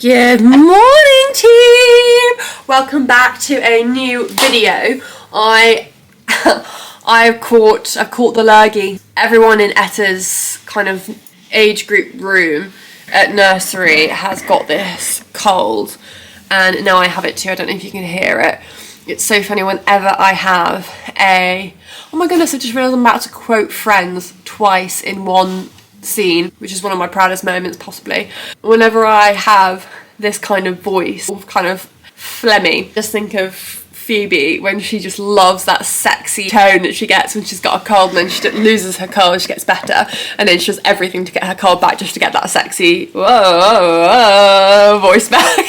Good morning, team! Welcome back to a new video. I've caught the lurgy. Everyone in Etta's kind of age group room at nursery has got this cold, and now I have it too. I don't know if you can hear it. It's so funny whenever I have oh my goodness, I just realised I'm about to quote Friends twice in one scene, which is one of my proudest moments possibly. Whenever I have this kind of voice, kind of phlegmy, just think of Phoebe when she just loves that sexy tone that she gets when she's got a cold, and then she loses her cold, she gets better, and then she does everything to get her cold back just to get that sexy voice back.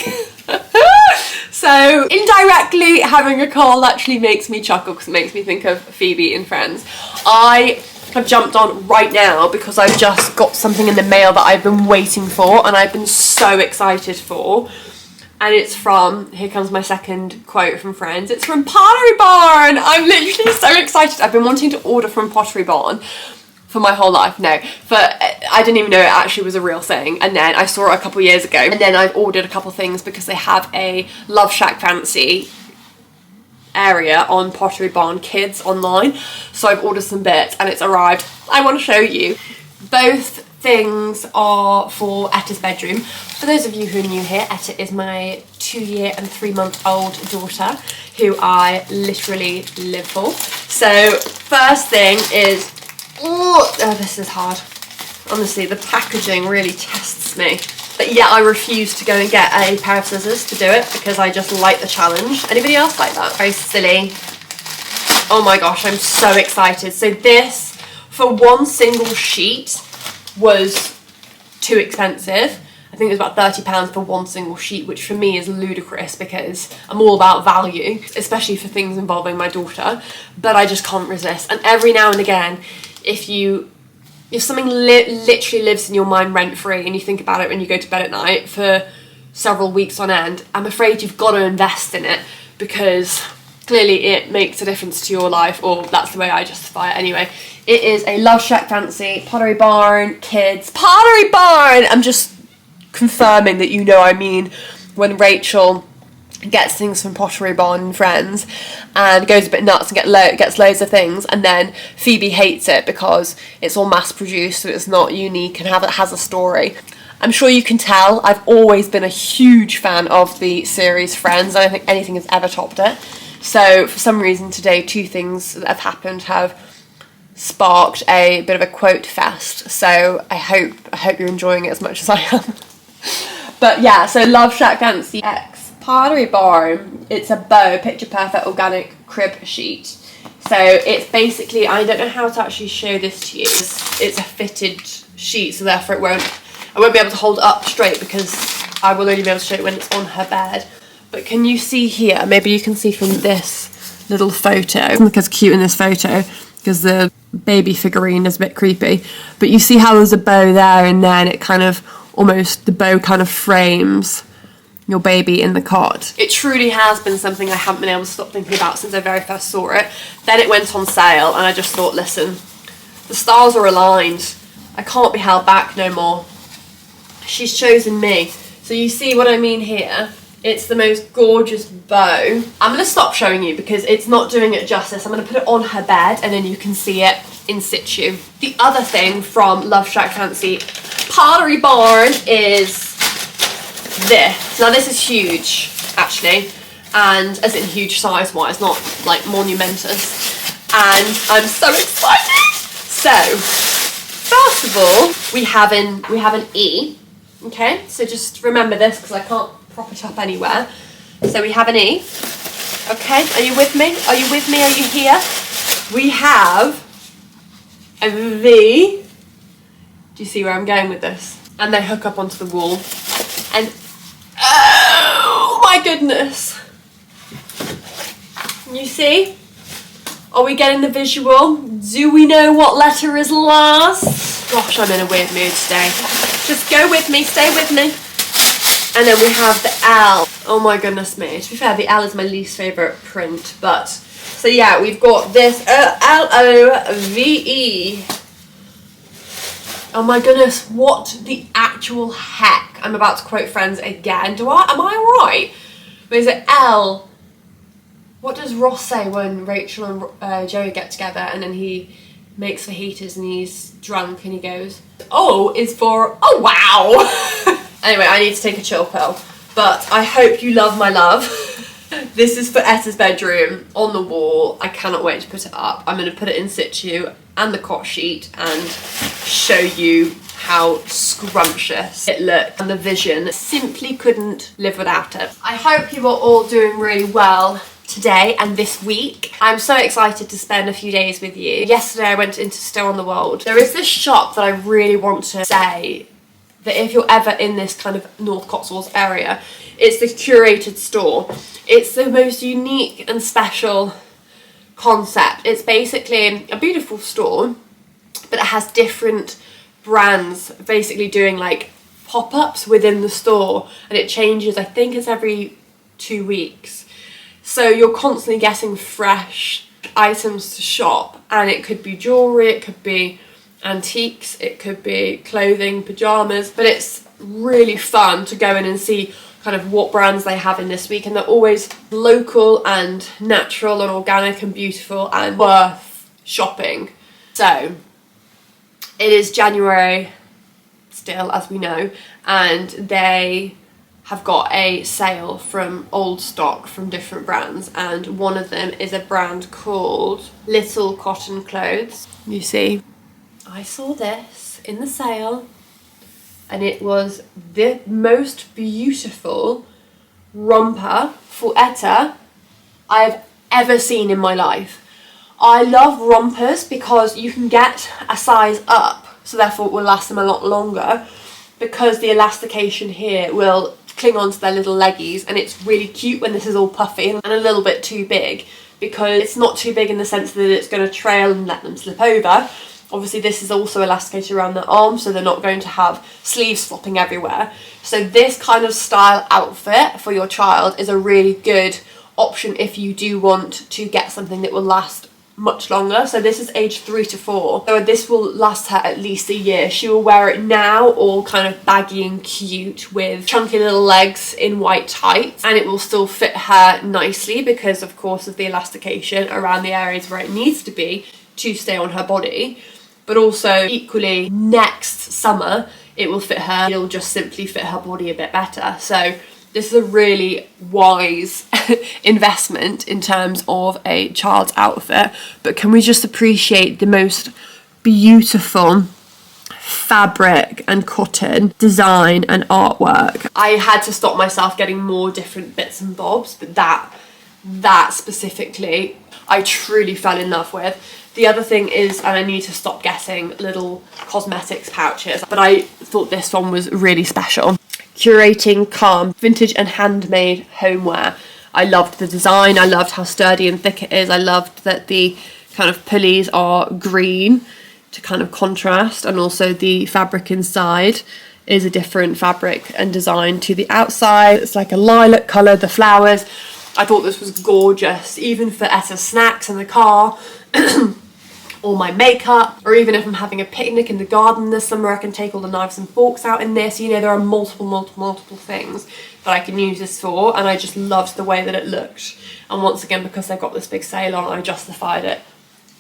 So indirectly, having a cold actually makes me chuckle because it makes me think of Phoebe in Friends. I have jumped on right now because I've just got something in the mail that I've been waiting for and I've been so excited for. And it's from, here comes my second quote from Friends, it's from Pottery Barn! I'm literally so excited. I've been wanting to order from Pottery Barn for my whole life, but I didn't even know it actually was a real thing, and then I saw it a couple years ago, and then I've ordered a couple things because they have a Love Shack Fancy area on Pottery Barn Kids online, so I've ordered some bits and it's arrived. I want to show you. Both things are for Etta's bedroom. For those of you who are new here, Etta is my 2-year and 3-month-old daughter who I literally live for. So first thing is, oh, this is hard. Honestly, the packaging really tests me. But yeah, I refuse to go and get a pair of scissors to do it because I just like the challenge. Anybody else like that? Very silly. Oh my gosh, I'm so excited. So this, for one single sheet, was too expensive. I think it was about £30 for one single sheet, which for me is ludicrous because I'm all about value, especially for things involving my daughter. But I just can't resist. And every now and again, if something literally lives in your mind rent-free and you think about it when you go to bed at night for several weeks on end, I'm afraid you've got to invest in it because clearly it makes a difference to your life, or that's the way I justify it anyway. It is a Love Shack Fancy Pottery Barn Kids Pottery Barn! I'm just confirming that you know I mean when Rachel gets things from Pottery Barn and Friends and goes a bit nuts and gets loads of things, and then Phoebe hates it because it's all mass produced, so it's not unique and has a story. I'm sure you can tell I've always been a huge fan of the series Friends. I don't think anything has ever topped it. So for some reason today, two things that have happened have sparked a bit of a quote fest. So I hope you're enjoying it as much as I am. But yeah, so Love Shack Fancy X Pottery Barn. It's a bow, picture perfect organic crib sheet. So it's basically, I don't know how to actually show this to you. It's a fitted sheet, so therefore I won't be able to hold it up straight because I will only be able to show it when it's on her bed. But can you see here? Maybe you can see from this little photo. Look as cute in this photo because the baby figurine is a bit creepy. But you see how there's a bow there, and then it kind of the bow kind of frames your baby in the cot. It truly has been something I haven't been able to stop thinking about since I very first saw it. Then it went on sale and I just thought, listen, the stars are aligned. I can't be held back no more. She's chosen me. So you see what I mean here? It's the most gorgeous bow. I'm going to stop showing you because it's not doing it justice. I'm going to put it on her bed and then you can see it in situ. The other thing from Love Shack Fancy Pottery Barn is this. Now this is huge actually, and as in huge size wise, not like monumentous, and I'm so excited. So first of all we have an E. Okay, so just remember this because I can't prop it up anywhere. So we have an E. Okay, are you with me? Are you with me? Are you here? We have a V. Do you see where I'm going with this? And they hook up onto the wall. And oh my goodness. You see? Are we getting the visual? Do we know what letter is last? Gosh, I'm in a weird mood today. Just go with me, stay with me. And then we have the L. Oh my goodness me. To be fair, the L is my least favourite print, but so yeah, we've got this L-O-V-E. Oh my goodness, what the actual heck? I'm about to quote Friends again. Am I right? Is it Elle? What does Ross say when Rachel and Joey get together and then he makes fajitas and he's drunk and he goes, O is for, oh wow! Anyway, I need to take a chill pill. But I hope you love my love. This is for Etta's bedroom on the wall. I cannot wait to put it up. I'm going to put it in situ and the cot sheet and show you how scrumptious it looked, and the vision. Simply couldn't live without it. I hope you are all doing really well today and this week. I'm so excited to spend a few days with you. Yesterday I went into Stow on the Wold. There is this shop that I really want to say that if you're ever in this kind of North Cotswolds area, it's the curated store. It's the most unique and special concept. It's basically a beautiful store, but it has different brands basically doing like pop-ups within the store, and it changes. I think it's every 2 weeks. So you're constantly getting fresh items to shop, and it could be jewellery, it could be antiques, it could be clothing, pyjamas, but it's really fun to go in and see kind of what brands they have in this week, and they're always local and natural and organic and beautiful and worth shopping. So it is January still, as we know, and they have got a sale from old stock from different brands, and one of them is a brand called Little Cotton Clothes. You see, I saw this in the sale and it was the most beautiful romper for Etta I've ever seen in my life. I love rompers because you can get a size up, so therefore it will last them a lot longer, because the elastication here will cling onto their little leggies, and it's really cute when this is all puffy and a little bit too big, because it's not too big in the sense that it's going to trail and let them slip over. Obviously this is also elasticated around their arms, so they're not going to have sleeves flopping everywhere. So this kind of style outfit for your child is a really good option if you do want to get something that will last much longer. So this is age 3 to 4, so this will last her at least a year. She will wear it now all kind of baggy and cute with chunky little legs in white tights, and it will still fit her nicely because of course of the elastication around the areas where it needs to be to stay on her body. But also equally next summer it will fit her, it'll just simply fit her body a bit better. So this is a really wise investment in terms of a child's outfit. But can we just appreciate the most beautiful fabric and cotton design and artwork? I had to stop myself getting more different bits and bobs, but that specifically I truly fell in love with. The other thing is, and I need to stop getting little cosmetics pouches, but I thought this one was really special. Curating calm, vintage and handmade homeware. I loved the design, I loved how sturdy and thick it is, I loved that the kind of pulleys are green to kind of contrast, and also the fabric inside is a different fabric and design to the outside. It's like a lilac colour, the flowers. I thought this was gorgeous, even for Etta's snacks in the car, or my makeup, or even if I'm having a picnic in the garden this summer, I can take all the knives and forks out in this. You know, there are multiple things that I can use this for, and I just loved the way that it looked. And once again, because they've got this big sale on, I justified it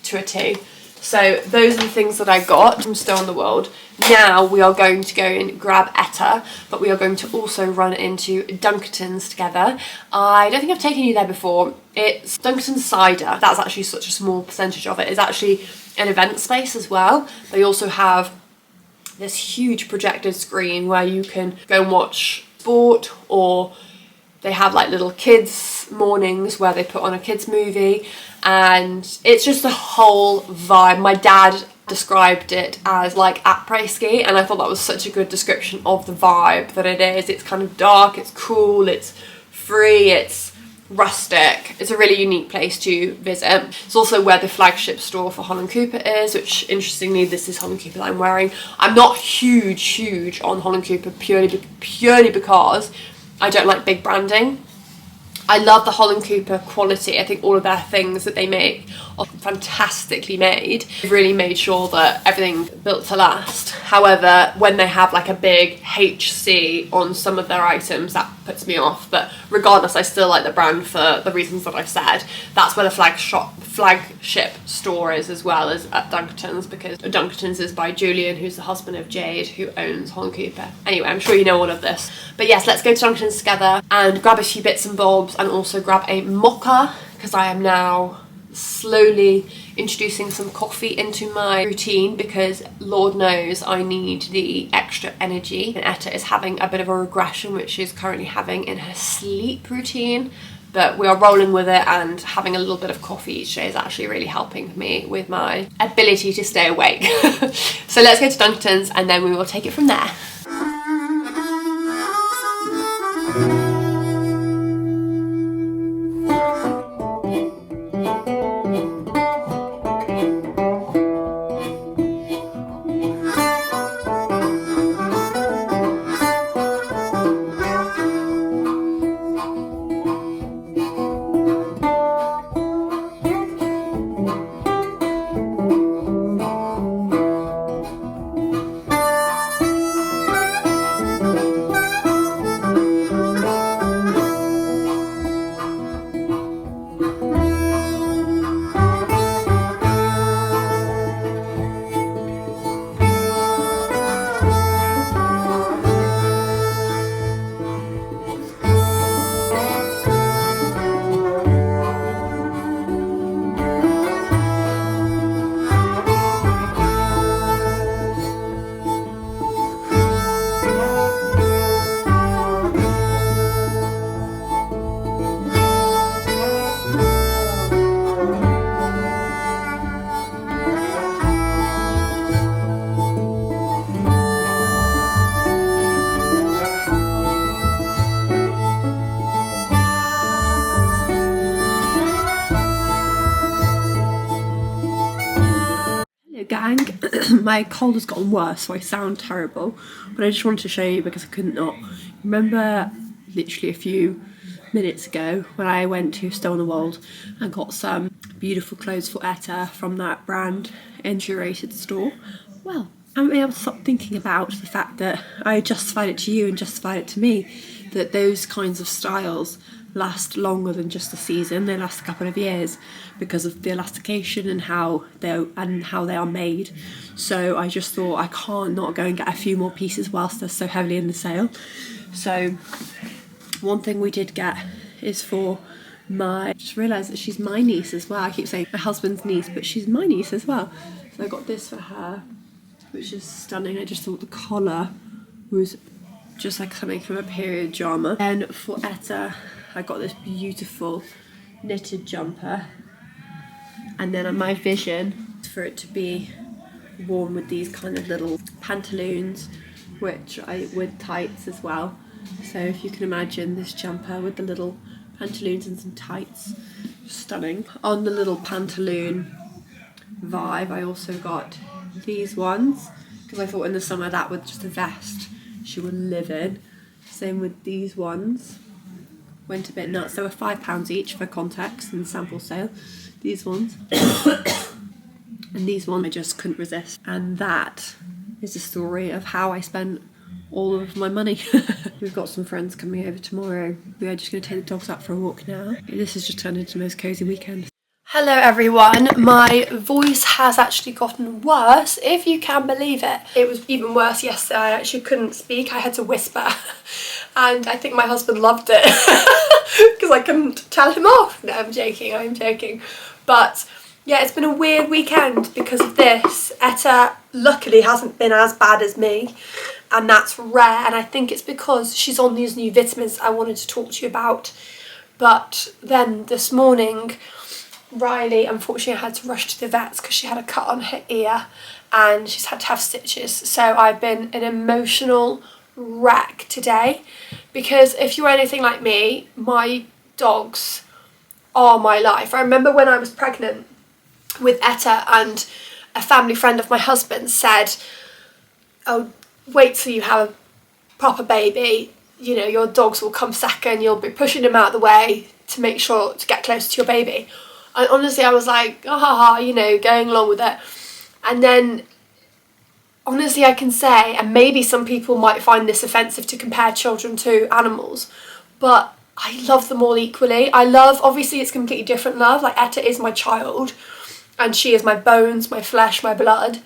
to a T. So those are the things that I got from Stow on the Wold. Now we are going to go and grab Etta, but we are going to also run into Dunkertons together. I don't think I've taken you there before. It's Dunkertons cider. That's actually such a small percentage of it. It's actually an event space as well. They also have this huge projected screen where you can go and watch sport, or they have like little kids mornings where they put on a kids movie, and it's just a whole vibe. My dad described it as like après-ski, and I thought that was such a good description of the vibe that it is. It's kind of dark, it's cool, it's free, it's rustic. It's a really unique place to visit. It's also where the flagship store for Holland Cooper is, which interestingly this is Holland Cooper that I'm wearing. I'm not huge on Holland Cooper purely because I don't like big branding. I love the Holland Cooper quality. I think all of their things that they make are fantastically made. They've really made sure that everything's built to last. However, when they have like a big HC on some of their items, that puts me off. But regardless, I still like the brand for the reasons that I've said. That's where the flagship store is, as well as at Dunkertons, because Dunkertons is by Julian, who's the husband of Jade, who owns Holland Cooper. Anyway, I'm sure you know all of this. But yes, let's go to Dunkertons together and grab a few bits and bobs, and also grab a mocha, because I am now slowly introducing some coffee into my routine, because Lord knows I need the extra energy. And Etta is having a bit of a regression, which she's currently having in her sleep routine, but we are rolling with it, and having a little bit of coffee each day is actually really helping me with my ability to stay awake. So let's go to Dunkertons and then we will take it from there. Gang, my cold has gotten worse, so I sound terrible, but I just wanted to show you because I couldn't not. Remember literally a few minutes ago when I went to Stow and Wold and got some beautiful clothes for Etta from that brand curated store? Well, I haven't been able to stop thinking about the fact that I justified it to you and justified it to me, that those kinds of styles last longer than just a season. They last a couple of years because of the elastication and how they are made. So I just thought I can't not go and get a few more pieces whilst they're so heavily in the sale. So one thing we did get is for I just realised that she's my niece as well. I keep saying my husband's niece, but she's my niece as well. So I got this for her, which is stunning. I just thought the collar was just like something from a period drama. And for Etta, I got this beautiful knitted jumper, and then my vision is for it to be worn with these kind of little pantaloons, with tights as well. So if you can imagine this jumper with the little pantaloons and some tights, stunning. On the little pantaloon vibe, I also got these ones because I thought in the summer that with just a vest she would live in. Same with these ones. Went a bit nuts. They were £5 each for context and sample sale. These ones. And these ones I just couldn't resist. And that is the story of how I spent all of my money. We've got some friends coming over tomorrow. We are just going to take the dogs out for a walk now. This has just turned into the most cosy weekend. Hello everyone, my voice has actually gotten worse, if you can believe it. It was even worse yesterday. I actually couldn't speak, I had to whisper, and I think my husband loved it because I couldn't tell him off. No, I'm joking. But yeah, it's been a weird weekend because of this. Etta luckily hasn't been as bad as me, and that's rare, and I think it's because she's on these new vitamins I wanted to talk to you about. But then this morning, Riley, unfortunately, I had to rush to the vets because she had a cut on her ear and she's had to have stitches. So I've been an emotional wreck today because if you're anything like me, my dogs are my life. I remember when I was pregnant with Etta and a family friend of my husband said, oh, wait till you have a proper baby, you know, your dogs will come second, you'll be pushing them out of the way, to make sure to get closer to your baby. And honestly, I was like, oh, ha, ha, you know, going along with it. And then, honestly, I can say, and maybe some people might find this offensive to compare children to animals, but I love them all equally. I love, obviously it's completely different love, like Etta is my child, and she is my bones, my flesh, my blood,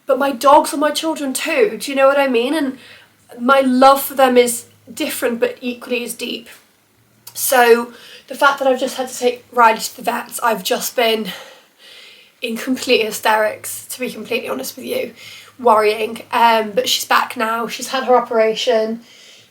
but my dogs are my children too, do you know what I mean? And my love for them is different but equally as deep. So the fact that I've just had to take Riley to the vets, I've just been in complete hysterics, to be completely honest with you, worrying. But she's back now, she's had her operation,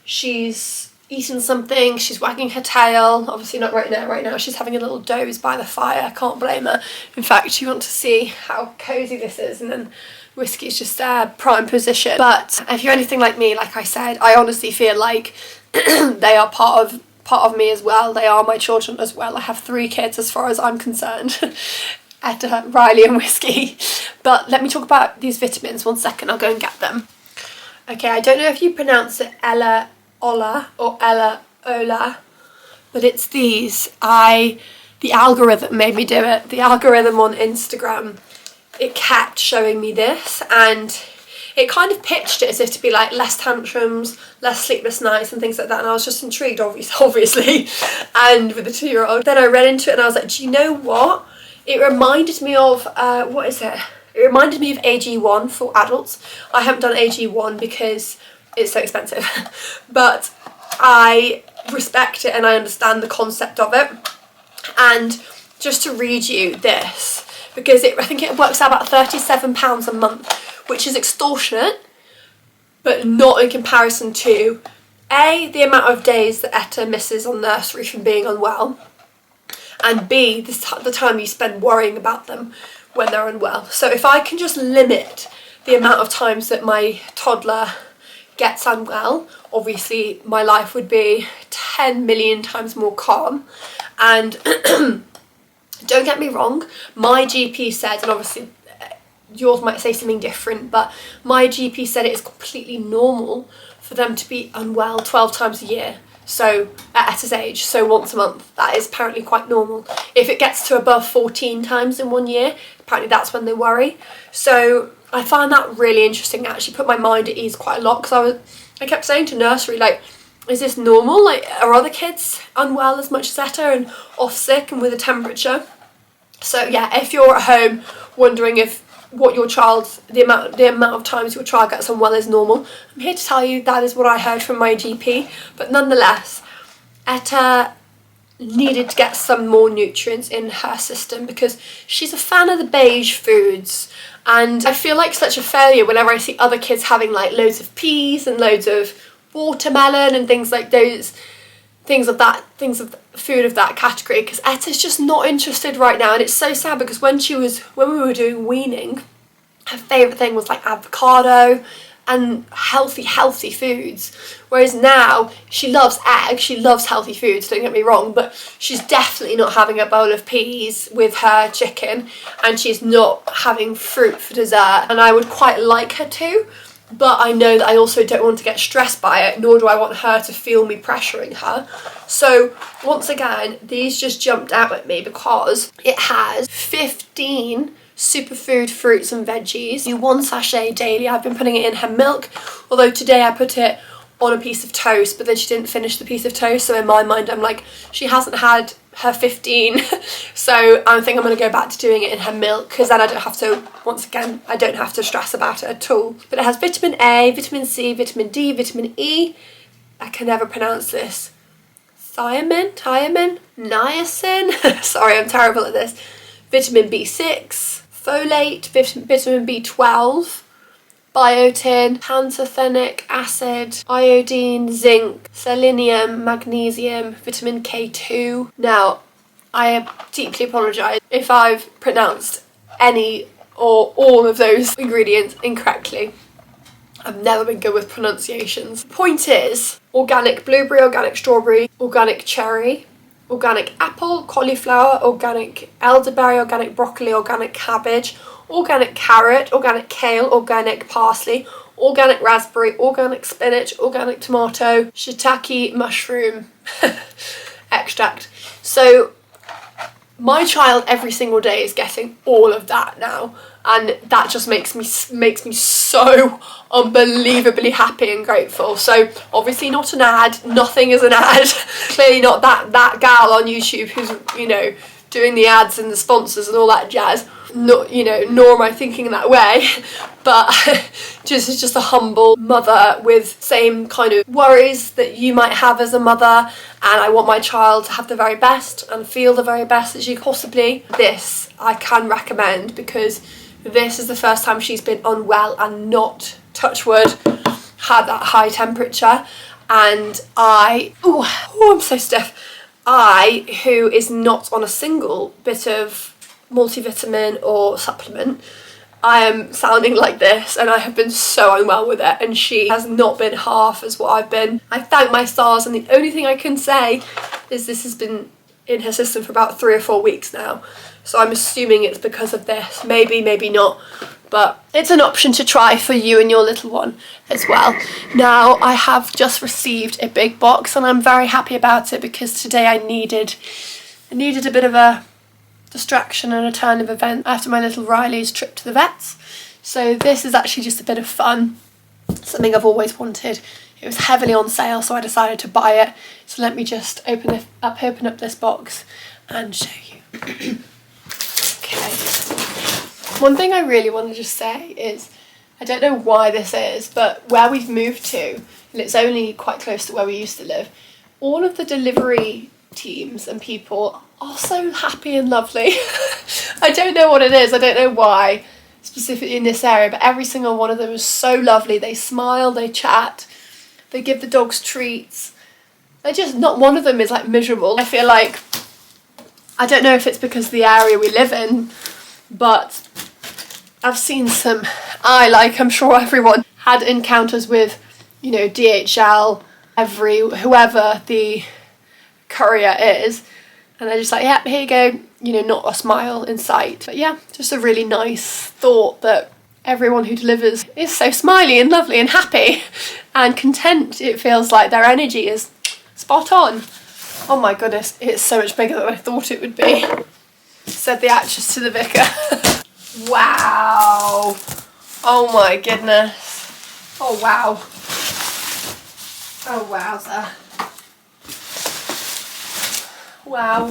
she's eaten something, she's wagging her tail, obviously not right now she's having a little doze by the fire, I can't blame her. In fact, you want to see how cosy this is, and then Whiskey's just prime position. But if you're anything like me, like I said, I honestly feel like they are part of me as well, they are my children as well. I have 3 kids as far as I'm concerned. Etta, Riley and Whiskey. But let me talk about these vitamins, 1 second, I'll go and get them. Okay, I don't know if you pronounce it Ella Ola or Ella Ola, but it's these. The algorithm made me do it. The algorithm on Instagram, it kept showing me this, and it kind of pitched it as if to be like less tantrums, less sleepless nights and things like that, and I was just intrigued, obviously, and with the 2-year-old. Then I read into it and I was like, do you know what? It reminded me of, what is it? It reminded me of AG1 for adults. I haven't done AG1 because it's so expensive, but I respect it and I understand the concept of it. And just to read you this, because I think it works out about £37 a month, which is extortionate, but not in comparison to A, the amount of days that Etta misses on nursery from being unwell, and B, the time you spend worrying about them when they're unwell. So if I can just limit the amount of times that my toddler gets unwell, obviously my life would be 10 million times more calm. And don't get me wrong, my GP said, and obviously yours might say something different, but my GP said it is completely normal for them to be unwell 12 times a year. So at Etta's age, so once a month, that is apparently quite normal. If it gets to above 14 times in 1 year, apparently that's when they worry. So I find that really interesting. It actually put my mind at ease quite a lot, because I kept saying to nursery, like, is this normal? Like, are other kids unwell as much as Etta and off sick and with a temperature? So yeah, if you're at home wondering if the amount of times your child gets unwell is normal, I'm here to tell you that is what I heard from my GP. But nonetheless, Etta needed to get some more nutrients in her system because she's a fan of the beige foods, and I feel like such a failure whenever I see other kids having like loads of peas and loads of watermelon and things like those, things of food of that category, because Etta's just not interested right now. And it's so sad because when we were doing weaning, her favourite thing was like avocado and healthy foods, whereas now she loves eggs, she loves healthy foods, don't get me wrong, but she's definitely not having a bowl of peas with her chicken, and she's not having fruit for dessert. And I would quite like her to, but I know that I also don't want to get stressed by it, nor do I want her to feel me pressuring her. So once again, these just jumped out at me because it has 15 superfood fruits and veggies. 1 sachet daily. I've been putting it in her milk, although today I put it on a piece of toast, but then she didn't finish the piece of toast, so in my mind I'm like, she hasn't had her 15, so I think I'm going to go back to doing it in her milk, because then I don't have to, once again, I don't have to stress about it at all. But it has vitamin A, vitamin C, vitamin D, vitamin E, I can never pronounce this, niacin, sorry, I'm terrible at this, vitamin B6, folate, vitamin B12, biotin, pantothenic acid, iodine, zinc, selenium, magnesium, vitamin K2. Now, I deeply apologise if I've pronounced any or all of those ingredients incorrectly. I've never been good with pronunciations. Point is, organic blueberry, organic strawberry, organic cherry, organic apple, cauliflower, organic elderberry, organic broccoli, organic cabbage, organic carrot, organic kale, organic parsley, organic raspberry, organic spinach, organic tomato, shiitake mushroom, extract. So my child every single day is getting all of that now, and that just makes me so unbelievably happy and grateful. So obviously not an ad, nothing is an ad. Clearly not that gal on YouTube who's, you know, doing the ads and the sponsors and all that jazz. Not, you know, nor am I thinking that way, but just a humble mother with same kind of worries that you might have as a mother, and I want my child to have the very best and feel the very best that she possibly. This I can recommend, because this is the first time she's been unwell and not, touch wood, had that high temperature. And I'm so stiff. I, who is not on a single bit of multivitamin or supplement, I am sounding like this, and I have been so unwell with it, and she has not been half as what I've been. I thank my stars, and the only thing I can say is this has been in her system for about 3 or 4 weeks now, so I'm assuming it's because of this. Maybe, maybe not, but it's an option to try for you and your little one as well. Now, I have just received a big box, and I'm very happy about it, because today I needed a bit of a distraction and a turn of event after my little Riley's trip to the vets. So this is actually just a bit of fun, something I've always wanted. It was heavily on sale, so I decided to buy it. So let me just open up this box and show you. Okay. One thing I really want to just say is, I don't know why this is, but where we've moved to, and it's only quite close to where we used to live, all of the delivery teams and people are so happy and lovely. I don't know what it is, I don't know why specifically in this area, but every single one of them is so lovely. They smile, they chat, they give the dogs treats. They're just, not one of them is like miserable. I feel like, I don't know if it's because of the area we live in, but I've seen some, I'm sure everyone had encounters with, you know, DHL, whoever the courier is, and they're just like, yeah, here you go, you know, not a smile in sight. But yeah, just a really nice thought that everyone who delivers is so smiley and lovely and happy and content. It feels like their energy is spot on. Oh my goodness, it's so much bigger than I thought it would be, said the actress to the vicar. Wow. Oh my goodness. Oh wow. Oh wowza. Wow.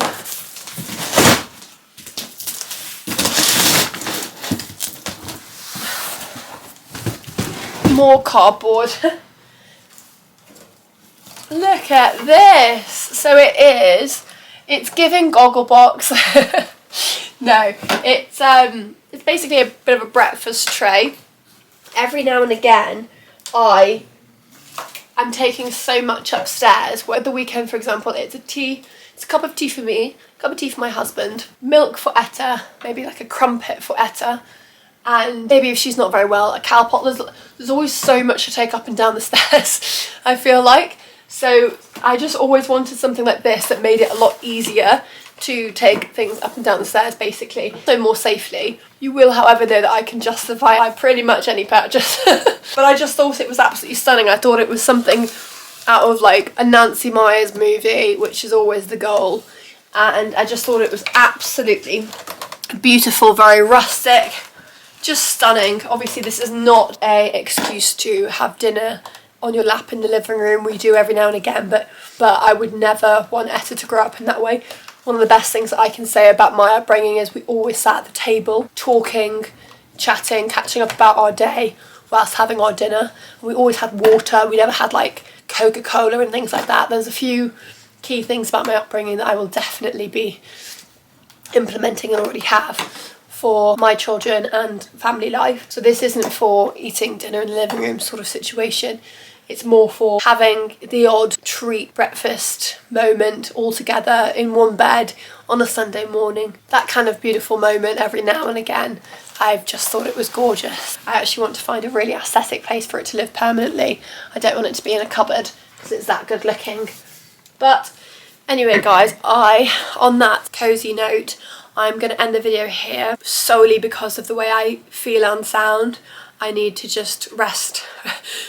More cardboard. Look at this. So it's giving Gogglebox. No, it's basically a bit of a breakfast tray. Every now and again, I'm taking so much upstairs. Where the weekend, for example, it's a cup of tea for me, a cup of tea for my husband, milk for Etta, maybe like a crumpet for Etta, and maybe if she's not very well, a Calpot. There's always so much to take up and down the stairs, I feel like. So I just always wanted something like this that made it a lot easier to take things up and down the stairs, basically, so more safely. You will, however, know that I can justify pretty much any purchase. But I just thought it was absolutely stunning. I thought it was something out of like a Nancy Meyers movie, which is always the goal, and I just thought it was absolutely beautiful, very rustic, just stunning. Obviously this is not an excuse to have dinner on your lap in the living room. We do every now and again, but I would never want Etta to grow up in that way. One of the best things that I can say about my upbringing is we always sat at the table talking, chatting, catching up about our day whilst having our dinner. And we always had water. We never had like Coca-Cola and things like that. There's a few key things about my upbringing that I will definitely be implementing and already have for my children and family life. So this isn't for eating dinner in the living room sort of situation. It's more for having the odd treat breakfast moment all together in one bed on a Sunday morning. That kind of beautiful moment every now and again. I've just thought it was gorgeous. I actually want to find a really aesthetic place for it to live permanently. I don't want it to be in a cupboard because it's that good looking. But anyway guys, on that cosy note, I'm going to end the video here solely because of the way I feel and sound. I need to just rest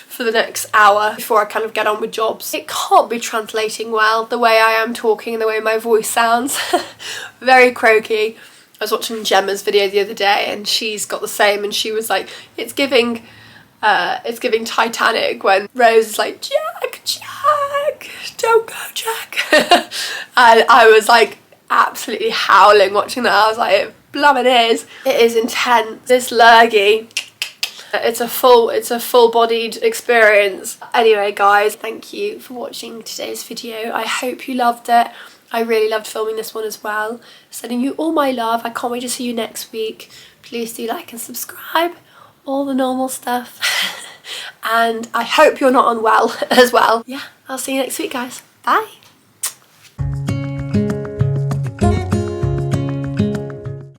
for the next hour before I kind of get on with jobs. It can't be translating well, the way I am talking and the way my voice sounds. Very croaky. I was watching Gemma's video the other day and she's got the same, and she was like, it's giving Titanic when Rose is like, Jack, don't go, Jack. And I was like absolutely howling watching that. I was like, it blooming is. It is intense. This lurgy, it's a full-bodied experience. Anyway guys, thank you for watching today's video. I hope you loved it. I really loved filming this one as well. Sending you all my love. I can't wait to see you next week. Please do like and subscribe. All the normal stuff. And I hope you're not unwell as well. Yeah, I'll see you next week guys. Bye.